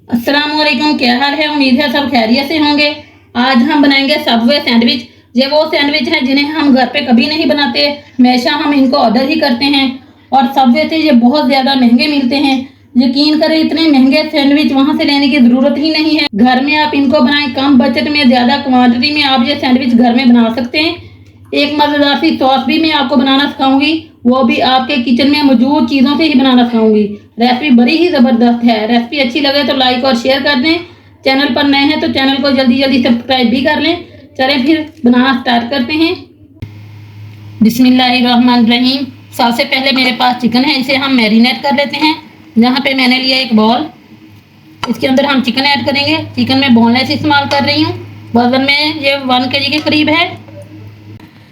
अस्सलाम वालेकुम, क्या हाल है। उम्मीद है सब खैरियत से होंगे। आज हम बनाएंगे सबवे सैंडविच। ये वो सैंडविच है जिन्हें हम घर पे कभी नहीं बनाते, हमेशा हम इनको ऑर्डर ही करते हैं। और सबवे से ये बहुत ज़्यादा महंगे मिलते हैं। यकीन करें, इतने महंगे सैंडविच वहाँ से लेने की ज़रूरत ही नहीं है। घर में आप इनको बनाएं, कम बजट में ज़्यादा क्वांटिटी में आप ये सैंडविच घर में बना सकते हैं। एक मज़ेदार सी सॉस भी मैं आपको बनाना सिखाऊंगी, वो भी आपके किचन में मौजूद चीज़ों से ही बनाना सिखाऊंगी। रेसिपी बड़ी ही ज़बरदस्त है। रेसिपी अच्छी लगे तो लाइक और शेयर कर दें। चैनल पर नए हैं तो चैनल को जल्दी जल्दी सब्सक्राइब भी कर लें। चलें फिर बनाना स्टार्ट करते हैं। बिस्मिल्लाहिर्रहमानिर्रहीम। सबसे पहले मेरे पास चिकन है, इसे हम मैरिनेट कर लेते हैं। यहाँ पे मैंने लिया एक बॉल, इसके अंदर हम चिकन ऐड करेंगे। चिकन में बोनलेस इस्तेमाल कर रही हूँ। वजन में ये 1 kg के करीब है।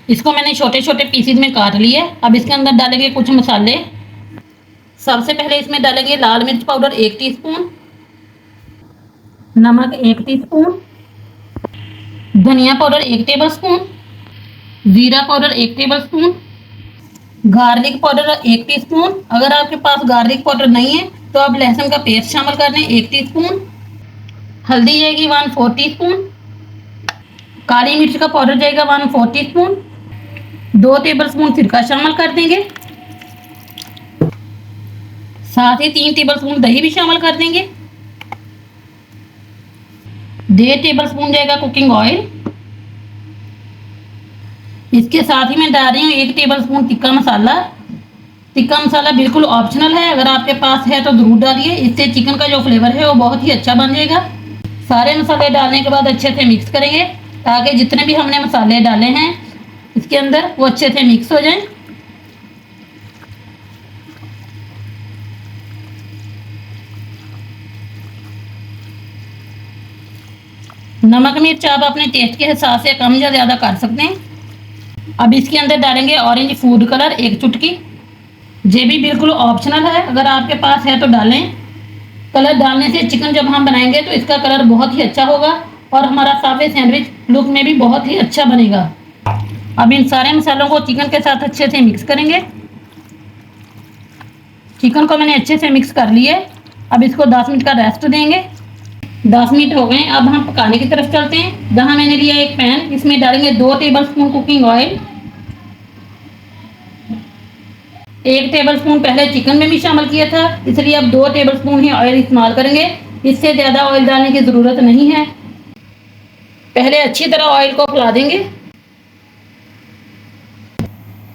इसको मैंने छोटे छोटे पीसेज में काट लिया। अब इसके अंदर डालेंगे कुछ मसाले। सबसे पहले इसमें डालेंगे लाल मिर्च पाउडर 1 टीस्पून, नमक 1 टीस्पून, धनिया पाउडर 1 टेबलस्पून, जीरा powder 1 tablespoon, garlic powder 1 teaspoon. अगर आपके पास गार्लिक पाउडर नहीं है तो आप लहसुन का पेस्ट शामिल कर दें 1 टीस्पून। हल्दी जाएगी 1/4 टीस्पून। काली मिर्च का पाउडर जाएगा 1/4 टीस्पून। 2 टेबलस्पून सिरका शामिल कर देंगे। साथ ही 3 टेबलस्पून दही भी शामिल कर देंगे। 1.5 टेबलस्पून जाएगा कुकिंग ऑयल। इसके साथ ही मैं डाल रही हूँ 1 टेबलस्पून टिक्का मसाला। टिक्का मसाला बिल्कुल ऑप्शनल है, अगर आपके पास है तो ज़रूर डालिए। इससे चिकन का जो फ्लेवर है वो बहुत ही अच्छा बन जाएगा। सारे मसाले डालने के बाद अच्छे से मिक्स करेंगे ताकि जितने भी हमने मसाले डाले हैं इसके अंदर वो अच्छे से मिक्स हो जाएं। नमक मिर्च आप अपने टेस्ट के हिसाब से कम या ज़्यादा कर सकते हैं। अब इसके अंदर डालेंगे ऑरेंज फूड कलर 1 चुटकी। ये भी बिल्कुल ऑप्शनल है, अगर आपके पास है तो डालें। कलर डालने से चिकन जब हम बनाएंगे तो इसका कलर बहुत ही अच्छा होगा और हमारा सावे सैंडविच लुक में भी बहुत ही अच्छा बनेगा। अब इन सारे मसालों को चिकन के साथ अच्छे से मिक्स करेंगे। चिकन को मैंने अच्छे से मिक्स कर लिया। अब इसको 10 मिनट का रेस्ट देंगे। 10 मिनट हो गए। अब हम पकाने की तरफ चलते हैं। जहां मैंने लिया एक पैन, इसमें डालेंगे 2 टेबलस्पून कुकिंग ऑयल। 1 टेबलस्पून पहले चिकन में भी शामिल किया था, इसलिए अब 2 टेबलस्पून ही ऑयल इस्तेमाल करेंगे। इससे ज़्यादा ऑयल डालने की ज़रूरत नहीं है। पहले अच्छी तरह ऑयल को फैला देंगे।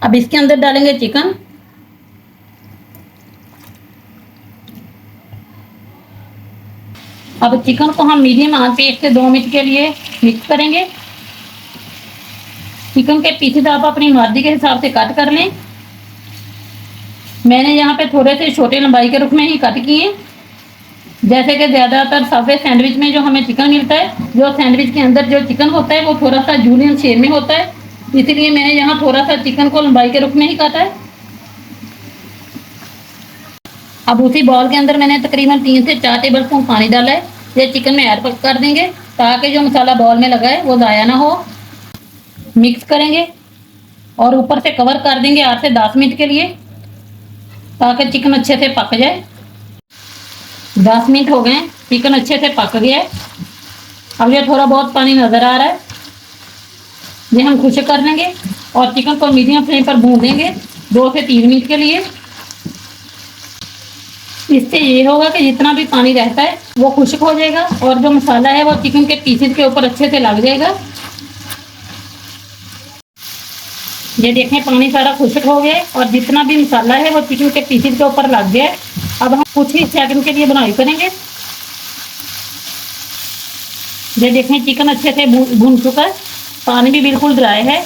अब इसके अंदर डालेंगे चिकन। अब चिकन को हम मीडियम आंच पे 1 से 2 मिनट के लिए मिक्स करेंगे। चिकन के पीसेस आप अपनी मर्जी के हिसाब से कट कर लें। मैंने यहाँ पे थोड़े से छोटे लंबाई के रुख में ही कट किए। जैसे कि ज़्यादातर सबवे सैंडविच में जो हमें चिकन मिलता है, जो सैंडविच के अंदर जो चिकन होता है वो थोड़ा सा जूलियन शेप में होता है, इसलिए मैंने यहाँ थोड़ा सा चिकन को लंबाई के रुख में ही काटा है। अब उसी बॉल के अंदर मैंने तकरीबन 3 से 4 टेबलस्पून पानी डाला है। ये चिकन में ऐड कर देंगे ताकि जो मसाला बॉल में लगा है वो ज़ाया ना हो। मिक्स करेंगे और ऊपर से कवर कर देंगे 8 से 10 मिनट के लिए ताकि चिकन अच्छे से पक जाए। 10 मिनट हो गए, चिकन अच्छे से पक गया है। अब ये थोड़ा बहुत पानी नज़र आ रहा है, ये हम खुश्क कर लेंगे और चिकन को मीडियम फ्लेम पर भून देंगे 2 से 3 मिनट के लिए। इससे ये होगा कि जितना भी पानी रहता है वो खुश्क हो जाएगा और जो मसाला है वो चिकन के पीसेस के ऊपर अच्छे से लग जाएगा। ये देखें, पानी सारा खुश्क हो गया और जितना भी मसाला है वो चिकन के पीसेस के ऊपर लग गया है। अब हम कुछ ही सेकंड के लिए बुनाई करेंगे। ये देखें, चिकन अच्छे से भून चुका है, पानी भी बिल्कुल ड्राई है।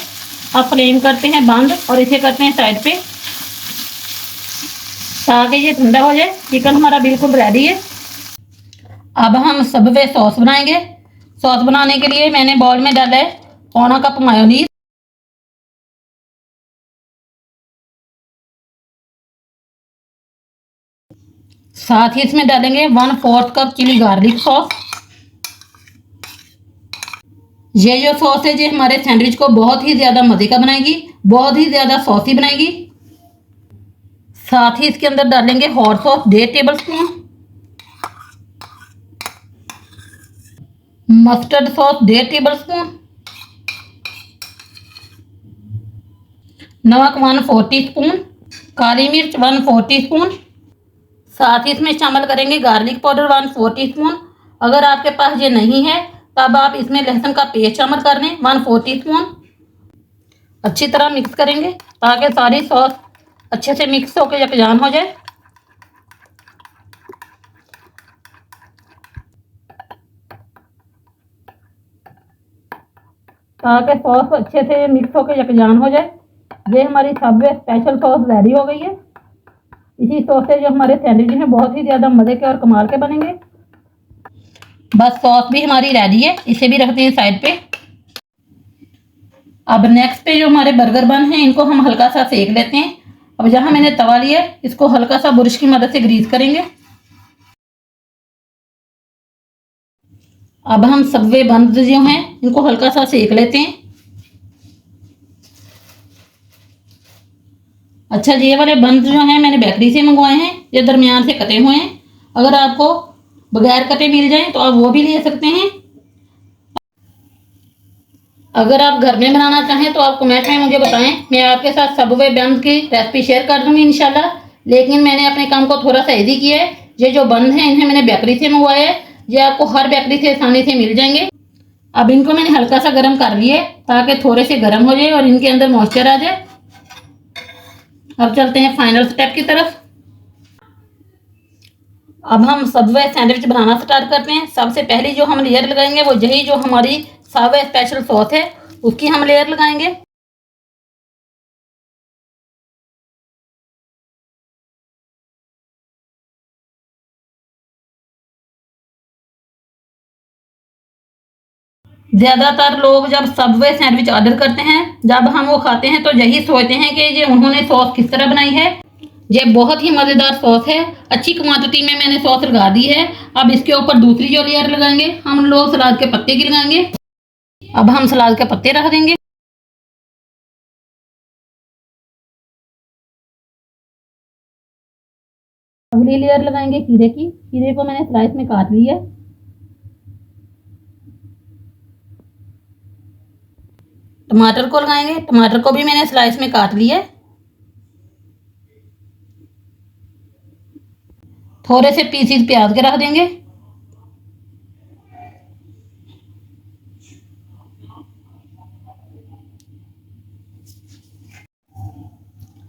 अब फ्लेम करते हैं बंद और इसे करते हैं साइड पे ताकि ये ठंडा हो जाए। चिकन हमारा बिल्कुल रेडी है। अब हम सबवे सॉस बनाएंगे। सॉस बनाने के लिए मैंने बाउल में डाला है 1/4 कप मायोनीज, साथ ही इसमें डालेंगे 1/4 कप चिली गार्लिक सॉस। ये जो सॉस है ये हमारे सैंडविच को बहुत ही ज़्यादा मज़े का बनाएगी, बहुत ही ज़्यादा सॉसी बनाएगी। साथ ही इसके अंदर डालेंगे hot sauce 1.5 tablespoon. Mustard sauce 1.5 table spoon, नमक 1/4 टीस्पून, काली मिर्च 1/4 टीस्पून, साथ ही इसमें शामिल करेंगे गार्लिक पाउडर 1/4 टीस्पून। अगर आपके पास ये नहीं है तब आप इसमें लहसुन का पेस्ट शामिल कर लें 1/4 टीस्पून। अच्छी तरह मिक्स करेंगे ताकि सारी सॉस अच्छे से मिक्स होकर यकजान हो जाए। ताकि सॉस अच्छे से मिक्स होकर यकजान हो जाए। ये हमारी सबवे स्पेशल सॉस रेडी हो गई है। इसी सॉस से जो हमारे सैंडविच हैं बहुत ही ज़्यादा मज़े के और कमाल के बनेंगे। बस सॉस भी हमारी रेडी है, इसे भी रखते हैं साइड पे। अब नेक्स्ट पे जो हमारे बर्गर बन हैं इनको हम हल्का सा सेक लेते हैं। अब जहाँ मैंने तवा लिया है इसको हल्का सा बुरश की मदद से ग्रीस करेंगे। अब हम सबवे बन जो हैं इनको हल्का सा सेक लेते हैं। अच्छा, ये वाले बंद जो हैं मैंने बेकरी से मंगवाए हैं, ये दरमियान से कटे हुए हैं। अगर आपको बगैर कटे मिल जाएं तो आप वो भी ले सकते हैं। अगर आप घर में बनाना चाहें तो आप कमेंट में मुझे बताएं, मैं आपके साथ सबवे बन की रेसिपी शेयर कर दूंगी इंशाल्लाह। लेकिन मैंने अपने काम को थोड़ा सा ईजी किया है। ये जो बंद हैं इन्हें मैंने बेकरी से मंगवाया है, ये आपको हर बेकरी से आसानी से मिल जाएंगे। अब इनको मैंने हल्का सा गर्म कर लिया है ताकि थोड़े से गर्म हो जाए और इनके अंदर मॉइस्चर आ जाए। अब चलते हैं फाइनल स्टेप की तरफ। अब हम सबवे सैंडविच बनाना स्टार्ट करते हैं। सबसे पहली जो हम लेयर लगाएंगे वो यही जो हमारी सबवे स्पेशल सॉस है उसकी हम लेयर लगाएंगे। ज़्यादातर लोग जब सबवे सैंडविच ऑर्डर करते हैं, जब हम वो खाते हैं तो यही सोचते हैं कि ये उन्होंने सॉस किस तरह बनाई है। ये बहुत ही मज़ेदार सॉस है। अच्छी क्वांटिटी में मैंने सॉस लगा दी है। अब इसके ऊपर दूसरी जो लेयर लगाएंगे हम लोग सलाद के पत्ते की लगाएंगे। अब हम सलाद के पत्ते रख देंगे। अगली लेयर लगाएंगे खीरे की। खीरे को मैंने स्लाइस में काट लिया है। टमाटर को लगाएंगे। टमाटर को भी मैंने स्लाइस में काट लिया है। थोड़े से पीसीज प्याज के रख देंगे।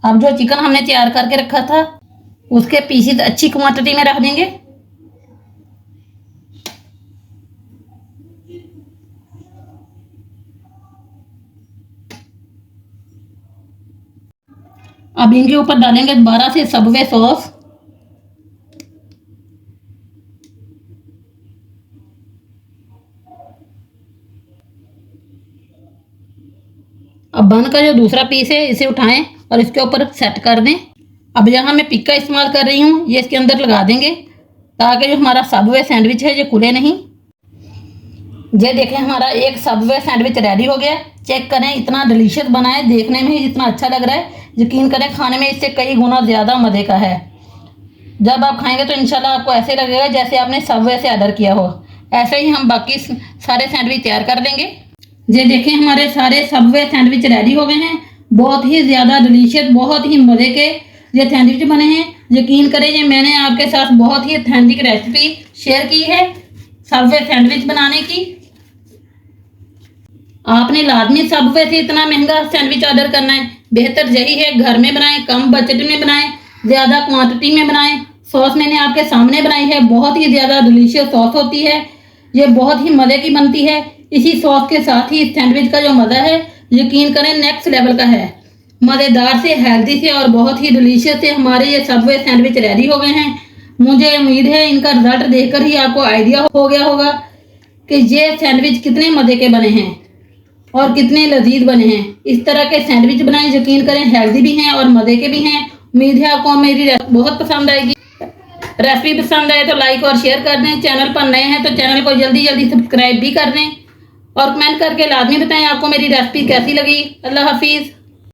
अब जो चिकन हमने तैयार करके रखा था उसके पीसीज अच्छी क्वांटिटी में रख देंगे। अब इनके ऊपर डालेंगे दोबारा से सबवे सॉस। अब बन का जो दूसरा पीस है इसे उठाएं और इसके ऊपर सेट कर दें। अब यहाँ मैं पिक का इस्तेमाल कर रही हूँ, ये इसके अंदर लगा देंगे ताकि जो हमारा सबवे सैंडविच है ये खुले नहीं। ये देखें हमारा एक सबवे सैंडविच रेडी हो गया। चेक करें, इतना डिलीशियस बना है, देखने में ही जितना अच्छा लग रहा है यकीन करें खाने में इससे कई गुना ज़्यादा मज़े का है। जब आप खाएंगे तो इंशाल्लाह आपको ऐसे लगेगा जैसे आपने सबवे से ऑर्डर किया हो। ऐसे ही हम बाकी सारे सैंडविच तैयार कर लेंगे। ये देखें हमारे सारे सबवे सैंडविच रेडी हो गए हैं। बहुत ही ज़्यादा डिलीशियस, बहुत ही मज़े के ये सैंडविच बने हैं। यकीन करें ये मैंने आपके साथ बहुत ही ऑथेंटिक रेसिपी शेयर की है सबवे सैंडविच बनाने की। आपने लाजमी सबवे से इतना महंगा सैंडविच ऑर्डर करना है, बेहतर यही है घर में बनाएं, कम बजट में बनाएं, ज़्यादा क्वांटिटी में बनाएं। सॉस मैंने आपके सामने बनाई है, बहुत ही ज़्यादा डिलीशियस सॉस होती है। ये बहुत ही मज़े की बनती है। इसी सॉस के साथ ही सैंडविच का जो मज़ा है यकीन करें नेक्स्ट लेवल का है। मज़ेदार से, हेल्दी से और बहुत ही डिलीशियस से हमारे ये सबवे सैंडविच रेडी हो गए हैं। मुझे उम्मीद है इनका रिजल्ट देखकर ही आपको आइडिया हो गया होगा कि ये सैंडविच कितने मज़े के बने हैं और कितने लजीज बने हैं। इस तरह के सैंडविच बनाएं, यकीन करें हेल्दी भी हैं और मज़े के भी हैं। उम्मीद है आपको मेरी रेसिपी बहुत पसंद आएगी। रेसिपी पसंद आए तो लाइक और शेयर कर दें। चैनल पर नए हैं तो चैनल को जल्दी जल्दी सब्सक्राइब भी कर दें और कमेंट करके लाजमी बताएं आपको मेरी रेसिपी कैसी लगी। अल्लाह हाफिज़।